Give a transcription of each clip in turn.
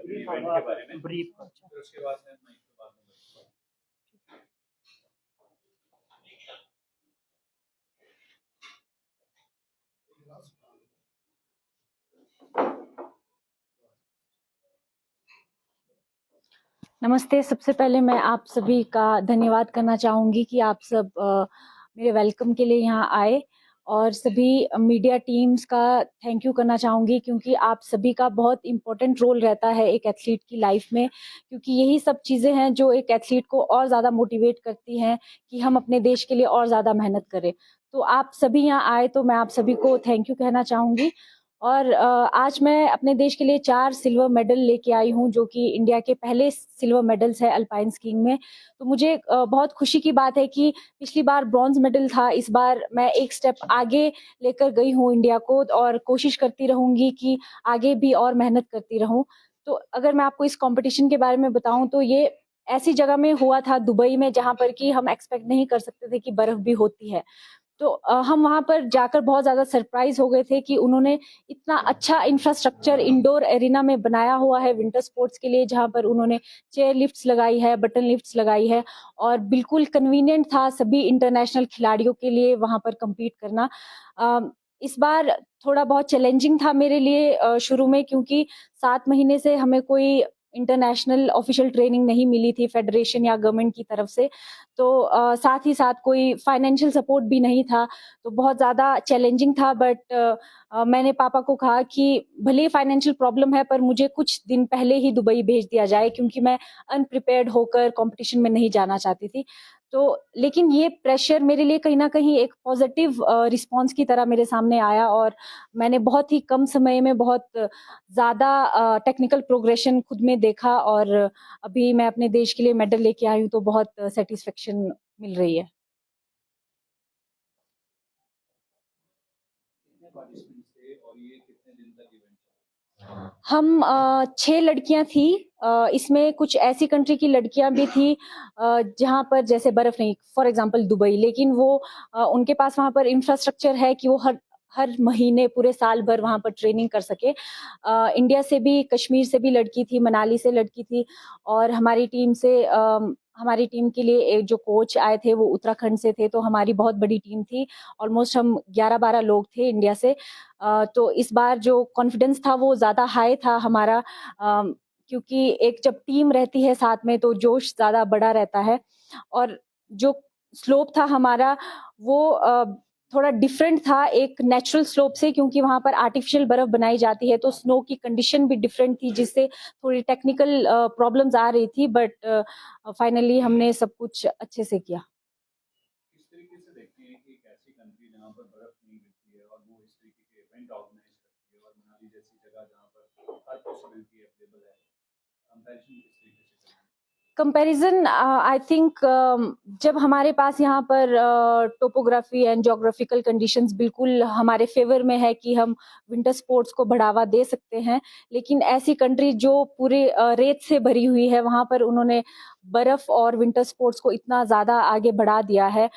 अपने इवेंट के बारे में ब्रीफ, फिर उसके बाद मैं माइक पे बात करूंगा। नमस्ते। सबसे पहले मैं आप सभी का धन्यवाद करना चाहूँगी कि आप सब मेरे वेलकम के लिए यहाँ आए, और सभी मीडिया टीम्स का थैंक यू करना चाहूँगी क्योंकि आप सभी का बहुत इम्पोर्टेंट रोल रहता है एक एथलीट की लाइफ में, क्योंकि यही सब चीज़ें हैं जो एक एथलीट को और ज़्यादा मोटिवेट करती हैं कि हम अपने देश के लिए और ज़्यादा मेहनत करें। तो आप सभी यहाँ आए तो मैं आप सभी को थैंक यू कहना चाहूँगी। और आज मैं अपने देश के लिए 4 सिल्वर मेडल लेके आई हूँ, जो कि इंडिया के पहले सिल्वर मेडल्स है अल्पाइन स्कीइंग में। तो मुझे बहुत खुशी की बात है कि पिछली बार ब्रॉन्ज मेडल था, इस बार मैं एक स्टेप आगे लेकर गई हूँ इंडिया को, और कोशिश करती रहूंगी कि आगे भी और मेहनत करती रहूं। तो अगर मैं आपको इस कंपटीशन के बारे में बताऊं तो ये ऐसी जगह में हुआ था, दुबई में, जहां पर कि हम एक्सपेक्ट नहीं कर सकते थे कि बर्फ भी होती है। तो हम वहां पर जाकर बहुत ज्यादा सरप्राइज हो गए थे कि उन्होंने इतना अच्छा इंफ्रास्ट्रक्चर इंडोर एरिना में बनाया हुआ है विंटर स्पोर्ट्स के लिए, जहां पर उन्होंने चेयर लिफ्ट्स लगाई है, बटन लिफ्ट्स लगाई है, और बिल्कुल कन्वीनियंट था सभी इंटरनेशनल खिलाड़ियों के लिए वहां पर compete करना। इस बार थोड़ा बहुत चैलेंजिंग था मेरे लिए शुरू में, क्योंकि 7 महीने से हमें कोई इंटरनेशनल ऑफिशियल ट्रेनिंग नहीं मिली थी फेडरेशन या गवर्नमेंट की तरफ से। तो साथ ही साथ कोई फाइनेंशियल सपोर्ट भी नहीं था, तो बहुत ज़्यादा चैलेंजिंग था। बट मैंने पापा को कहा कि भले ही फाइनेंशियल प्रॉब्लम है, पर मुझे कुछ दिन पहले ही दुबई भेज दिया जाए, क्योंकि मैं अनप्रिपेयर्ड होकर कंपटीशन में नहीं जाना चाहती थी। तो लेकिन ये प्रेशर मेरे लिए कहीं ना कहीं एक पॉजिटिव रिस्पॉन्स की तरह मेरे सामने आया, और मैंने बहुत ही कम समय में बहुत ज़्यादा टेक्निकल प्रोग्रेशन खुद में देखा, और अभी मैं अपने देश के लिए मेडल लेके आई हूँ, तो बहुत सेटिस्फेक्शन मिल रही है। हम 6 लड़कियां थी। इसमें कुछ ऐसी कंट्री की लड़कियां भी थी जहां पर जैसे बर्फ नहीं, फॉर एग्जांपल दुबई, लेकिन वो उनके पास वहां पर इंफ्रास्ट्रक्चर है कि वो हर हर महीने पूरे साल भर वहां पर ट्रेनिंग कर सके। इंडिया से भी, कश्मीर से भी लड़की थी, मनाली से लड़की थी, और हमारी टीम के लिए जो कोच आए थे वो उत्तराखंड से थे। तो हमारी बहुत बड़ी टीम थी, ऑलमोस्ट हम 11-12 लोग थे इंडिया से। तो इस बार जो कॉन्फिडेंस था वो ज़्यादा हाई था हमारा, क्योंकि एक जब टीम रहती है साथ में तो जोश ज़्यादा बड़ा रहता है। और जो स्लोप था हमारा वो थोड़ा डिफरेंट था एक नेचुरल स्लोप से, क्योंकि वहां पर आर्टिफिशियल बर्फ बनाई जाती है, तो स्नो की कंडीशन भी डिफरेंट थी, जिससे थोड़ी टेक्निकल प्रॉब्लम्स आ रही थी। बट फाइनली हमने सब कुछ अच्छे से किया। किस तरीके से देखते हैं कि एक ऐसी कंट्री जहां पर बर्फ नहीं गिरती है और वो इस तरीके के इवेंट ऑर्गेनाइज करती है, और मनाली जैसी जगह जहां पर हर पॉसिबिलिटी अवेलेबल है, कंपैरिजन किस तरीके से करना है? कंपैरिजन आई थिंक जब हमारे पास यहाँ पर टोपोग्राफी एंड ज्योग्राफिकल कंडीशंस बिल्कुल हमारे फेवर में है कि हम विंटर स्पोर्ट्स को बढ़ावा दे सकते हैं, लेकिन ऐसी कंट्री जो पूरे रेत से भरी हुई है, वहाँ पर उन्होंने बर्फ और विंटर स्पोर्ट्स को इतना ज़्यादा आगे बढ़ा दिया है।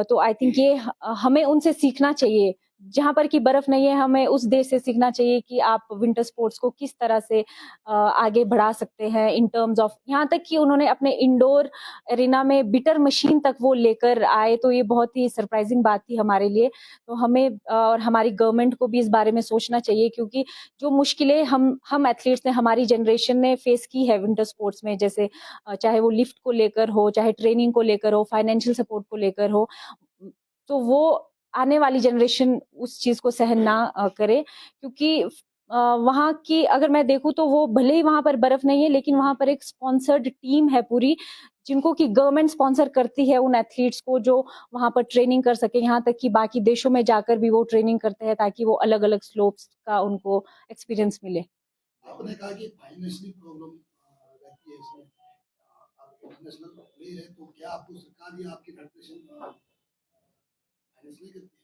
तो आई थिंक ये हमें उनसे सीखना चाहिए। जहाँ पर की बर्फ नहीं है, हमें उस देश से सीखना चाहिए कि आप विंटर स्पोर्ट्स को किस तरह से आगे बढ़ा सकते हैं इन टर्म्स ऑफ, यहाँ तक कि उन्होंने अपने इंडोर एरिना में बिटर मशीन तक वो लेकर आए। तो ये बहुत ही सरप्राइजिंग बात थी हमारे लिए। तो हमें और हमारी गवर्नमेंट को भी इस बारे में सोचना चाहिए, क्योंकि जो मुश्किलें हम एथलीट्स ने, हमारी जनरेशन ने फेस की है विंटर स्पोर्ट्स में, जैसे चाहे वो लिफ्ट को लेकर हो, चाहे ट्रेनिंग को लेकर हो, फाइनेंशियल सपोर्ट को लेकर हो, तो वो आने वाली जनरेशन उस चीज को सहन ना करे। क्योंकि वहाँ की अगर मैं देखूं तो वो भले ही वहां पर बर्फ नहीं है, लेकिन वहां पर एक स्पॉन्सर्ड टीम है पूरी, जिनको कि गवर्नमेंट स्पॉन्सर करती है उन एथलीट्स को जो वहां पर ट्रेनिंग कर सके। यहाँ तक कि बाकी देशों में जाकर भी वो ट्रेनिंग करते हैं, ताकि वो अलग अलग स्लोप्स का उनको एक्सपीरियंस मिले। आपने कहा कि फाइनेंशियल प्रॉब्लम रहती है इसमें, आप इंटरनेशनल प्लेयर है, तो क्या आपको सरकार या आपकी फेडरेशन फाइनेंशियली करती है?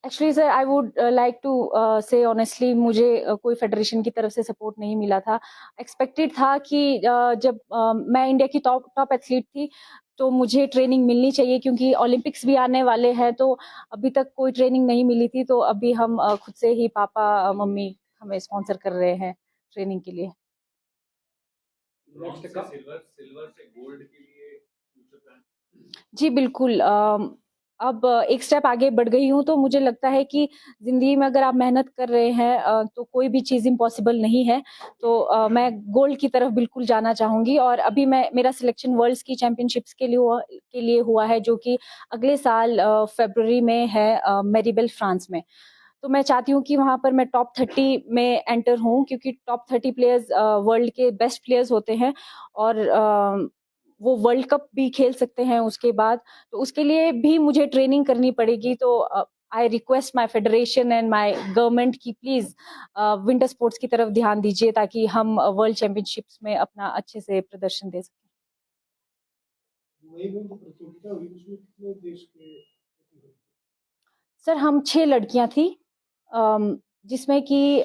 Actually sir, I would like to say honestly, मुझे कोई फेडरेशन की तरफ से सपोर्ट नहीं मिला था। एक्सपेक्टेड था कि जब मैं इंडिया की टॉप एथलीट थी, तो मुझे ट्रेनिंग मिलनी चाहिए, क्योंकि ओलंपिक्स भी आने वाले हैं। तो अभी तक कोई ट्रेनिंग नहीं मिली थी, तो अभी हम खुद से ही, पापा मम्मी हमें स्पॉन्सर कर रहे हैं ट्रेनिंग के लिए। ब्रॉन्ज से सिल्वर से गोल्ड के लिए फ्यूचर प्लान? जी बिल्कुल। अब एक स्टेप आगे बढ़ गई हूँ, तो मुझे लगता है कि ज़िंदगी में अगर आप मेहनत कर रहे हैं तो कोई भी चीज़ इम्पॉसिबल नहीं है। तो मैं गोल्ड की तरफ बिल्कुल जाना चाहूँगी, और अभी मेरा सिलेक्शन वर्ल्ड्स की चैंपियनशिप्स के लिए हुआ है, जो कि अगले साल फ़रवरी में है, मेरीबेल फ्रांस में। तो मैं चाहती हूँ कि वहाँ पर मैं टॉप 30 में एंटर हूँ, क्योंकि टॉप 30 प्लेयर्स वर्ल्ड के बेस्ट प्लेयर्स होते हैं, और वो वर्ल्ड कप भी खेल सकते हैं उसके बाद। तो उसके लिए भी मुझे ट्रेनिंग करनी पड़ेगी। तो I request my federation and my government की प्लीज़ विंटर स्पोर्ट्स की तरफ ध्यान दीजिए, ताकि हम वर्ल्ड चैंपियनशिप्स में अपना अच्छे से प्रदर्शन दे सकें। वही में जो प्रतियोगिता हुई उसमें कितने देश के प्रतिनिधि थे? सर हम 6 लड़कियां थी, जिसमें कि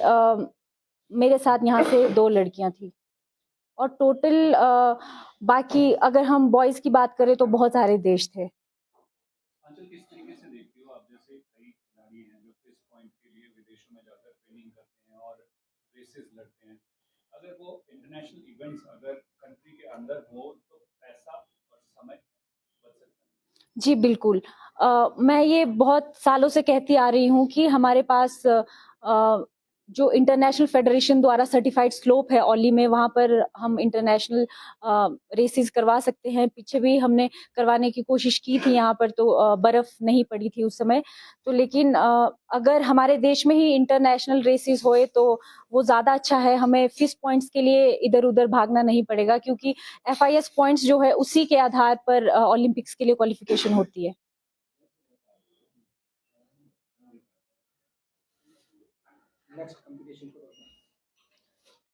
मेरे साथ यहाँ से 2 लड़कियां थी, और टोटल बाकी अगर हम बॉयज की बात करें तो बहुत सारे देश थे। आंचल, किस तरीके से देखती हो आप, जैसे कई खिलाड़ी हैं जो इस पॉइंट के लिए विदेशों में जाकर ट्रेनिंग करते हैं और रेसेस लड़ते हैं, अगर वो इंटरनेशनल इवेंट्स अगर कंट्री के अंदर हो तो पैसा और समय बच सकता है? जी बिल्कुल। मैं ये बहुत सालों से कहती आ रही हूँ कि हमारे पास जो इंटरनेशनल फेडरेशन द्वारा सर्टिफाइड स्लोप है ओली में, वहाँ पर हम इंटरनेशनल रेसेस करवा सकते हैं। पीछे भी हमने करवाने की कोशिश की थी यहाँ पर, तो बर्फ़ नहीं पड़ी थी उस समय। तो लेकिन अगर हमारे देश में ही इंटरनेशनल रेसेस होए तो वो ज़्यादा अच्छा है। हमें फिस पॉइंट्स के लिए इधर-उधर भागना नहीं पड़ेगा, क्योंकि FIS पॉइंट्स जो है उसी के आधार पर ओलंपिक्स के लिए क्वालिफिकेशन होती है। Next competition